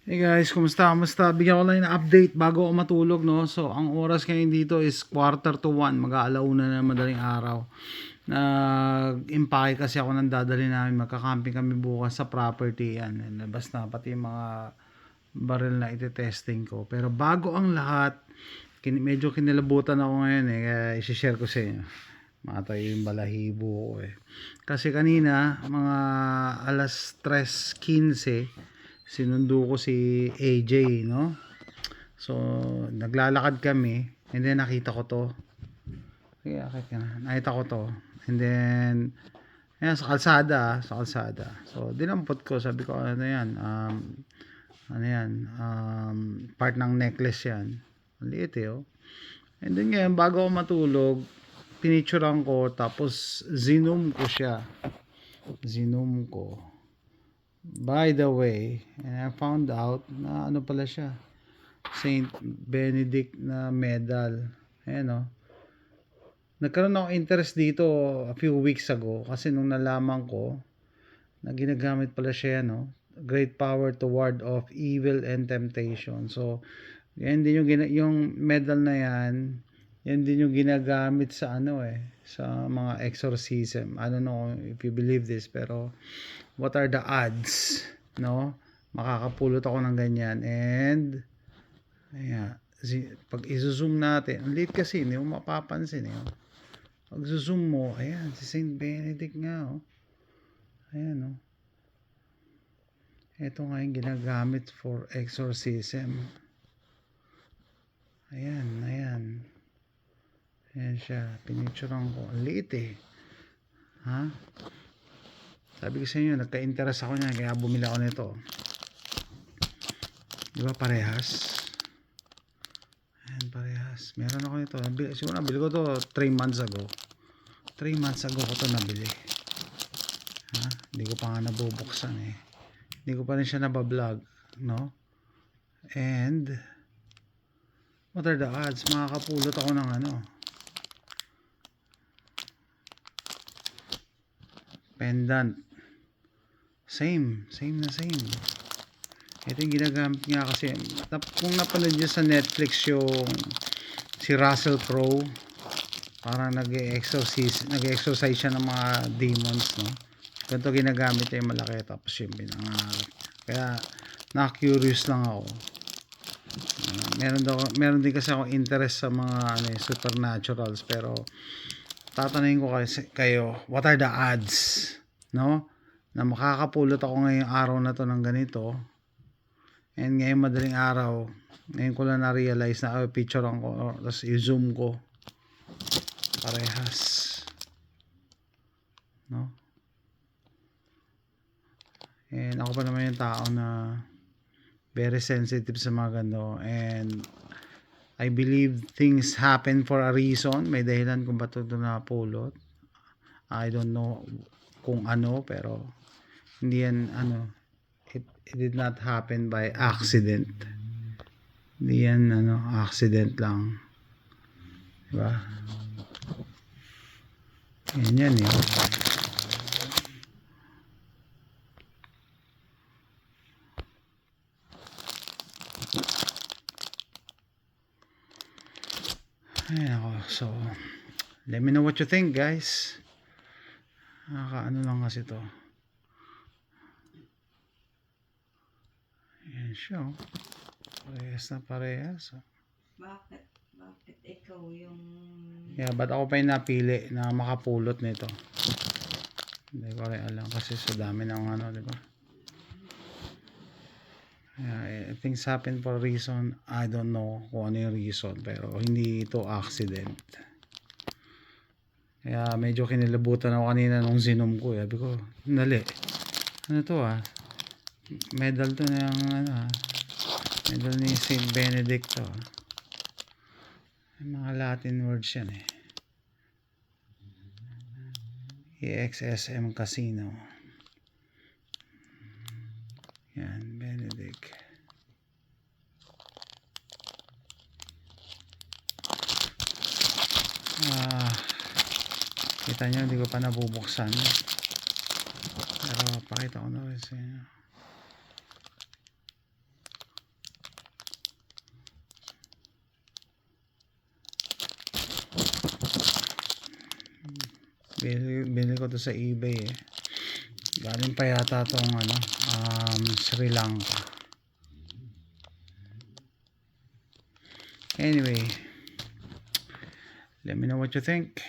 Hey guys, kumusta? Kumusta? Bigyan ko lang ng update bago ako matulog, no? So, ang oras ngayon dito is 1:45, mag-aalauna na madaling araw. Nag-impake kasi ako ng dadali namin. Magka-camping kami bukas sa property. Yan, labas na pati yung mga baril na iti-testing ko. Pero bago ang lahat, medyo kinilabutan ako ngayon kaya isi-share ko sa inyo. Matayo yung balahibo ko Kasi kanina, mga alas 3:15, sinundo ko si AJ, no? So, naglalakad kami, and then nakita ko to. Kaya, nakita ko to. And then, ayan, sa kalsada. So, dinampot ko, sabi ko, ano yan, part ng necklace yan. Ang liit oh. And then ngayon, bago ako matulog, pinicturean ko, tapos zinom ko siya. Zinom ko. By the way, and I found out na ano pala siya, Saint Benedict na medal. Ayan nagkaroon ako interest dito a few weeks ago kasi nung nalaman ko na ginagamit pala siya great power to ward off evil and temptation. So yan din yung medal na yan din yung ginagamit sa sa mga exorcism. I don't know if you believe this, pero what are the odds, no? Makakapulot ako ng ganyan. And ayan, pag i-zoom natin, ang liit kasi, hindi mo mapapansin Pag zoom mo, ayan, si Saint Benedict nga Ayan ito nga yung ginagamit for exorcism. Ayan siya, pinicturean ko. Ang liit ha? Sabi ko sa inyo, nagka-interest ako niyan, kaya bumili ako nito. Di ba parehas? Ayan, parehas. Meron ako nito. Siguro nabili ko to 3 months ago. 3 months ago ko to nabili. Hindi ko pa nga nabubuksan Hindi ko pa rin siya nabablog, no? And what are the odds? Makakapulot ako ng pendant. Same. Ito yung ginagamit niya kasi kung napanood niyo sa Netflix yung si Russell Crowe, parang nag-exorcise siya ng mga demons, no? Ganito ginagamit niya yung malaki, tapos yung pinangarap. Kaya na-curious lang ako. Meron din kasi ako interest sa mga supernaturals, pero tatanungin ko kayo, what are the odds, no? Na makakapulot ako ngayong araw na to ng ganito. And ngayon madaling araw, ngayon ko lang na-realize na picturean ko, tapos i-zoom ko. Parehas. No? And ako pa naman yung tao na very sensitive sa mga ganito. And I believe things happen for a reason. May dahilan kung ba't ito napulot. I don't know kung pero hindi yan it did not happen by accident. Hindi yan accident lang. Diba? Yan Ayan ako. So, let me know what you think, guys. Nakakaano lang kasi to. Ayan siya. Parehas. Bakit ikaw yung... Yeah, ba't ako pa yung napili na makapulot nito? Hindi ko rin alam kasi sa dami ng diba? Yeah, things happen for a reason. I don't know kung ano yung reason, pero hindi ito accident. Kaya medyo kinilabutan ako kanina nung zinom ko. Sabi ko, dali. Ano to medal to ng medal ni Saint Benedict to. Mga Latin words yan EXSM Casino. Yan, Benedict. Kita nyo, hindi ko pa nabubuksan. Pero pakita ko na rin sa inyo. Binili ko to sa eBay eh. Galing pa yata tong Sri Lanka. Anyway, let me know what you think.